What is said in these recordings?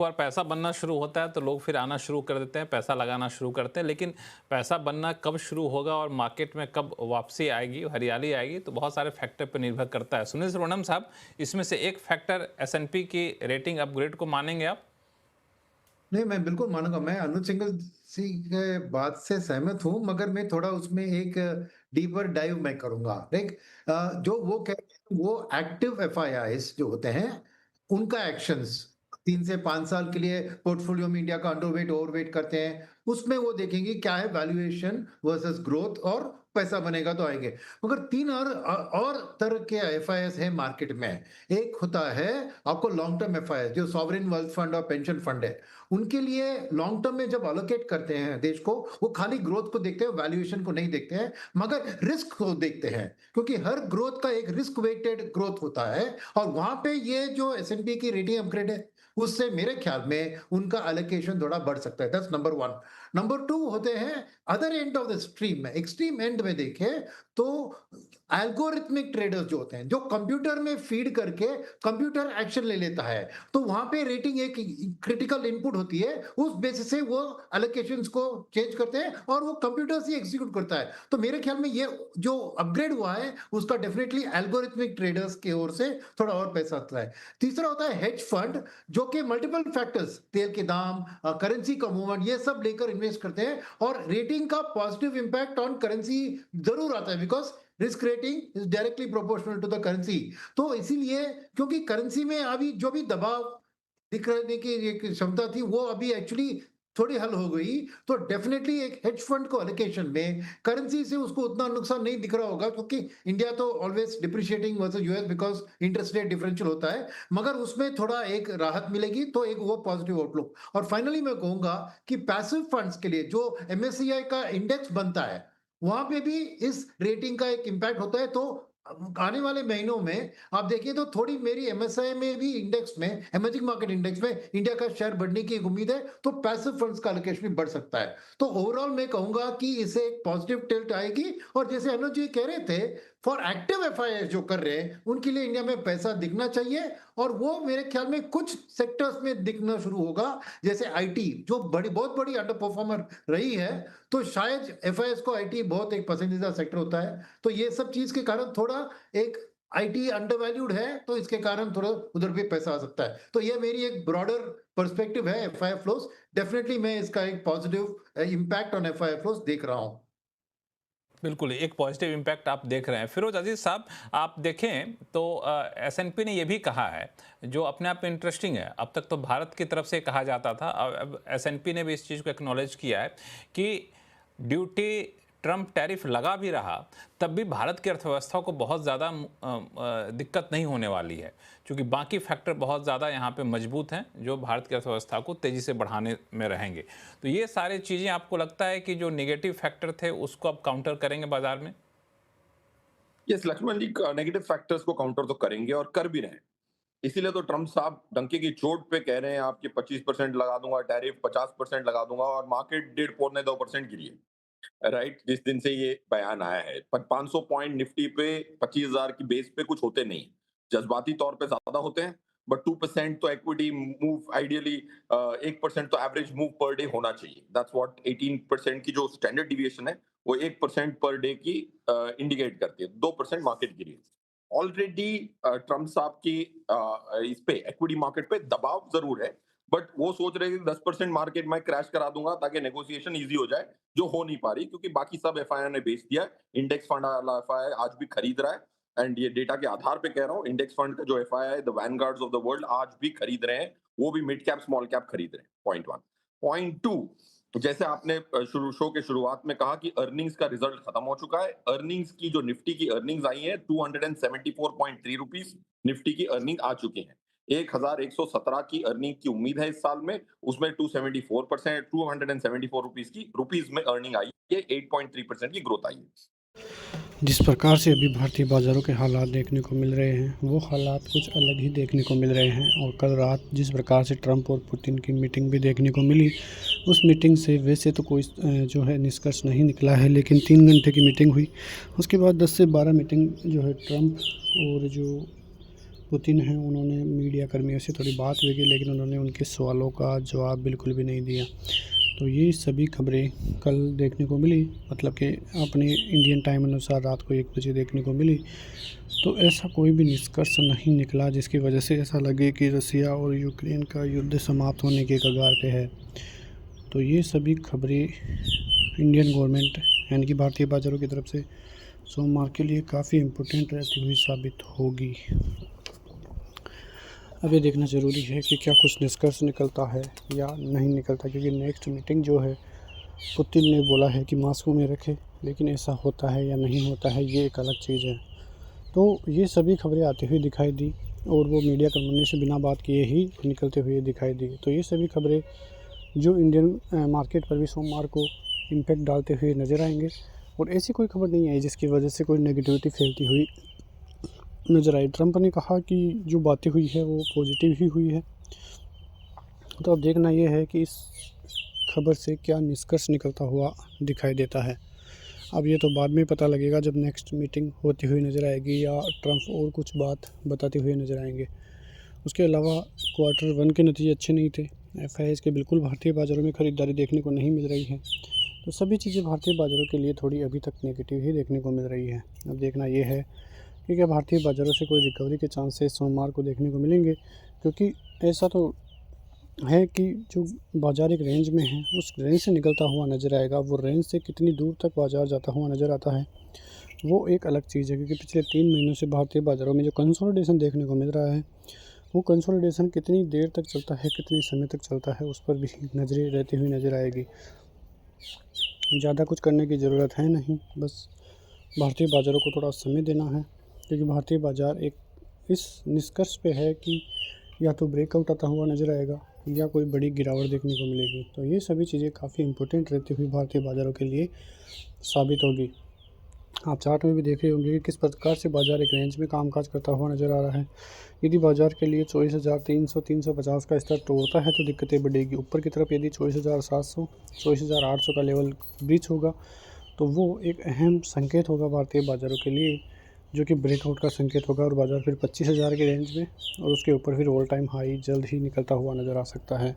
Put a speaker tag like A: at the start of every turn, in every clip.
A: बार पैसा बनना शुरू होता है तो लोग फिर आना शुरू कर देते हैं, पैसा लगाना शुरू करते हैं। लेकिन पैसा बनना कब शुरू होगा और मार्केट में कब वापसी आएगी, हरियाली आएगी, तो बहुत सारे फैक्टर पर निर्भर करता है। सुनील सुब्रमण्यम साहब, इसमें से एक फैक्टर एस&पी की रेटिंग अपग्रेड को मानेंगे आप?
B: नहीं, मैं बिल्कुल मानूँगा। मैं अनुज सिंघल जी के बात से सहमत हूँ, मगर मैं थोड़ा उसमें एक डीपर डाइव मैं करूँगा। जो वो कहते हैं, वो एक्टिव एफआईआईज़ जो होते हैं, उनका एक्शंस 3 से 5 साल के लिए पोर्टफोलियो में इंडिया का अंडरवेट, ओवरवेट करते हैं। उसमें वो देखेंगे क्या है वैल्यूएशन वर्सेस ग्रोथ, और पैसा बनेगा तो आएँगे। मगर 3 और तरह के एफआईआईज़ हैं मार्केट में। एक होता है आपको लॉन्ग टर्म एफआईआईज़, जो सॉवरेन वेल्थ फंड और पेंशन फंड है। उनके लिए लॉन्ग टर्म में जब एलोकेट करते हैं देश को, वो खाली ग्रोथ को देखते हैं, वैल्यूएशन को नहीं देखते हैं, मगर रिस्क को देखते हैं। क्योंकि हर ग्रोथ का एक रिस्क वेटेड ग्रोथ होता है, और वहां पे ये जो एस&पी की रेटिंग अपग्रेड है, उससे मेरे ख्याल में उनका एलोकेशन थोड़ा बढ़ सकता है। That's number one. Number two होते हैं other end of the stream में, एक्सट्रीम एंड में देखें तो एल्गोरिथमिक ट्रेडर्स जो होते हैं, जो कंप्यूटर में फीड करके कंप्यूटर एक्शन ले लेता है, तो वहां पे रेटिंग एक क्रिटिकल इनपुट होती है। उस बेसिस से वो एलोकेशंस को चेंज करते हैं, और वो कंप्यूटर से एग्जीक्यूट करता है। तो मेरे ख्याल में ये जो अपग्रेड हुआ है, उसका डेफिनेटली एल्गोरिथमिक ट्रेडर्स की ओर से थोड़ा और पैसा आता है। तीसरा होता है हेज फंड, जो कि मल्टीपल फैक्टर्स, तेल के दाम, करेंसी का मूवमेंट, ये सब लेकर इन्वेस्ट करते हैं, और रेटिंग का पॉजिटिव इंपैक्ट ऑन करेंसी जरूर आता है, because risk rating is directly proportional to the currency. तो इसीलिए, क्योंकि करेंसी में अभी जो भी दबाव दिखने की एक क्षमता थी, वो अभी एक्चुअली थोड़ी हल हो गई। तो डेफिनेटली एक हेज फंड को एलोकेशन में करेंसी से उसको उतना नुकसान नहीं दिख रहा होगा, क्योंकि इंडिया तो always depreciating versus US, because interest rate differential होता है। मगर उसमें थोड़ा एक राहत मिलेगी, तो एक वो पॉजिटिव आउटलुक। और फाइनली मैं कहूंगा कि पैसिव फंड्स के लिए जो एमएससीआई का इंडेक्स बनता है, वहां पे भी इस रेटिंग का एक इंपैक्ट होता है। तो आने वाले महीनों में आप देखिए तो थोड़ी मेरी एमएसआई में भी, इंडेक्स में, इमर्जिंग मार्केट इंडेक्स में इंडिया का शेयर बढ़ने की एक उम्मीद है। तो पैसिव फंड्स का एलोकेशन भी बढ़ सकता है। तो ओवरऑल मैं कहूंगा कि इससे एक पॉजिटिव टिल्ट आएगी। और जैसे अनुज जी कह रहे थे, फॉर एक्टिव एफआईआई जो कर रहे हैं, उनके लिए इंडिया में पैसा दिखना चाहिए। और वो मेरे ख्याल में कुछ सेक्टर्स में दिखना शुरू होगा, जैसे आईटी, जो बहुत बड़ी अंडर परफॉर्मर रही है। तो शायद एफआईआई को आईटी बहुत एक पसंदीदा सेक्टर होता है। तो ये सब चीज के कारण थोड़ा एक आईटी अंडरवैल्यूड है, तो इसके कारण थोड़ा उधर भी पैसा आ सकता है। तो ये मेरी एक ब्रॉडर पर्सपेक्टिव है एफआईआई फ्लोस। डेफिनेटली मैं इसका एक positive impact on FII flows देख रहा हूं।
A: बिल्कुल, एक पॉजिटिव इम्पैक्ट आप देख रहे हैं। फिरोज अजीज साहब, आप देखें तो एस&पी ने ये भी कहा है, जो अपने आप में इंटरेस्टिंग है। अब तक तो भारत की तरफ से कहा जाता था, अब एस&पी ने भी इस चीज़ को एक्नॉलेज किया है कि ड्यूटी, ट्रम्प टैरिफ लगा भी रहा, तब भी भारत की अर्थव्यवस्था को बहुत ज़्यादा दिक्कत नहीं होने वाली है, क्योंकि बाकी फैक्टर बहुत ज़्यादा यहाँ पे मजबूत हैं, जो भारत की अर्थव्यवस्था को तेज़ी से बढ़ाने में रहेंगे। तो ये सारी चीज़ें आपको लगता है कि जो नेगेटिव फैक्टर थे, उसको अब काउंटर करेंगे बाजार में?
C: यस लक्ष्मण जी, नेगेटिव फैक्टर्स को काउंटर तो करेंगे और कर भी रहे हैं। इसीलिए तो ट्रम्प साहब डंके की चोट पे कह रहे हैं आपकी 25% लगा दूंगा टैरिफ, 50% लगा दूंगा, और मार्केट 1.5 पौने 2% गिरी है। राइट, जिस दिन से ये बयान आया है, पर 500 पॉइंट निफ्टी पे 25,000 की बेस पे कुछ होते नहीं। जज्बाती तौर पे ज्यादा होते हैं, बट 2% तो इक्विटी मूव आइडियली, 1% तो एवरेज मूव पर डे होना चाहिए। दैट्स व्हाट 18% की जो स्टैंडर्ड डिविएशन है, वो 1% पर डे की इंडिकेट करती है। 2% मार्केट गिरी है। ऑलरेडी ट्रम्प साहब की इस पे इक्विटी मार्केट पे दबाव जरूर है, बट वो सोच रहे हैं कि 10% मार्केट में क्रैश करा दूंगा ताकि नेगोशिएशन इजी हो जाए, जो हो नहीं पा रही, क्योंकि बाकी सब एफआईआई ने बेच दिया है। इंडेक्स फंड वाला एफआईआई आज भी खरीद रहा है, एंड ये डेटा के आधार पे कह रहा हूँ। इंडेक्स फंड का जो FII, the Vanguards of the world, आज भी खरीद रहे हैं। वो भी मिड कैप स्मॉल कैप खरीद रहे हैं। Point one. पॉइंट टू, जैसे आपने शुरू शो के शुरुआत में कहा कि अर्निंग्स का रिजल्ट खत्म हो चुका है। अर्निंग्स की जो निफ्टी की अर्निंग्स आई है, 274.3 रुपीज निफ्टी की अर्निंग आ चुकी है। 1117 की अर्निंग की उम्मीद है इस साल में, उसमें 274%, 274 रुपीज में अर्निंग आई है, 8.3% की ग्रोथ आई है।
D: जिस प्रकार से अभी भारतीय बाज़ारों के हालात देखने को मिल रहे हैं, वो हालात कुछ अलग ही देखने को मिल रहे हैं। और कल रात जिस प्रकार से ट्रंप और पुतिन की मीटिंग भी देखने को मिली, उस मीटिंग से वैसे तो कोई जो है निष्कर्ष नहीं निकला है, लेकिन 3 घंटे की मीटिंग हुई। उसके बाद 10 से 12 मीटिंग जो है ट्रंप और जो पुतिन हैं उन्होंने मीडिया कर्मियों से थोड़ी बात भी की, लेकिन उन्होंने उनके सवालों का जवाब बिल्कुल भी नहीं दिया। तो ये सभी खबरें कल देखने को मिली, मतलब कि अपने इंडियन टाइम अनुसार रात को 1 बजे देखने को मिली। तो ऐसा कोई भी निष्कर्ष नहीं निकला जिसकी वजह से ऐसा लगे कि रसिया और यूक्रेन का युद्ध समाप्त होने के कगार पे है। तो ये सभी खबरें इंडियन गवर्नमेंट यानी कि भारतीय बाज़ारों की तरफ से सोमवार के लिए काफ़ी इम्पोर्टेंट रहती हुई साबित होगी। अब ये देखना ज़रूरी है कि क्या कुछ निष्कर्ष निकलता है या नहीं निकलता, क्योंकि नेक्स्ट मीटिंग जो है पुतिन ने बोला है कि मॉस्को में रखे, लेकिन ऐसा होता है या नहीं होता है ये एक अलग चीज़ है। तो ये सभी खबरें आती हुई दिखाई दी और वो मीडिया कर्मियों से बिना बात किए ही निकलते हुए दिखाई दी। तो ये सभी खबरें जो इंडियन मार्केट पर भी सोमवार को इम्पैक्ट डालते हुए नज़र आएंगे। और ऐसी कोई खबर नहीं आई जिसकी वजह से कोई नेगेटिविटी फैलती हुई नज़र आई। ट्रंप ने कहा कि जो बातें हुई है वो पॉजिटिव ही हुई है। तो अब देखना ये है कि इस खबर से क्या निष्कर्ष निकलता हुआ दिखाई देता है। अब ये तो बाद में पता लगेगा जब नेक्स्ट मीटिंग होती हुई नज़र आएगी या ट्रंप और कुछ बात बताते हुए नज़र आएंगे। उसके अलावा Q1 के नतीजे अच्छे नहीं थे। FIIs के बिल्कुल भारतीय बाज़ारों में ख़रीदारी देखने को नहीं मिल रही है। तो सभी चीज़ें भारतीय बाज़ारों के लिए थोड़ी अभी तक नेगेटिव ही देखने को मिल रही है। अब देखना ये है कि क्या भारतीय बाज़ारों से कोई रिकवरी के चांसेस सोमवार को देखने को मिलेंगे, क्योंकि ऐसा तो है कि जो बाज़ार एक रेंज में है उस रेंज से निकलता हुआ नज़र आएगा। वो रेंज से कितनी दूर तक बाज़ार जाता हुआ नज़र आता है वो एक अलग चीज़ है, क्योंकि पिछले 3 महीनों से भारतीय बाज़ारों में जो कंसोलिडेशन देखने को मिल रहा है वो कंसोलिडेशन कितनी देर तक चलता है, कितने समय तक चलता है, उस पर भी नज़रें रहती हुई नज़र आएगी। ज़्यादा कुछ करने की ज़रूरत है नहीं, बस भारतीय बाज़ारों को थोड़ा समय देना है, क्योंकि भारतीय बाज़ार एक इस निष्कर्ष पे है कि या तो ब्रेकआउट आता हुआ नज़र आएगा या कोई बड़ी गिरावट देखने को मिलेगी। तो ये सभी चीज़ें काफ़ी इम्पोर्टेंट रहती हुई भारतीय बाज़ारों के लिए साबित होगी। आप चार्ट में भी देख रहे होंगे कि किस प्रकार से बाज़ार एक रेंज में कामकाज करता हुआ नज़र आ रहा है। यदि बाज़ार के लिए 24,300-350 का स्तर तोड़ता है तो दिक्कतें बढ़ेगी। ऊपर की तरफ यदि 24,700 24,800 का लेवल ब्रीच होगा तो वो एक अहम संकेत होगा भारतीय बाज़ारों के लिए, जो कि ब्रेकआउट का संकेत होगा और बाज़ार फिर 25,000 के रेंज में और उसके ऊपर फिर ऑल टाइम हाई जल्द ही निकलता हुआ नज़र आ सकता है।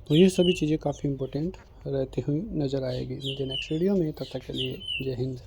D: तो ये सभी चीज़ें काफ़ी इम्पोर्टेंट रहती हुई नज़र आएगी। मुझे नेक्स्ट वीडियो में, तब तक के लिए जय हिंद।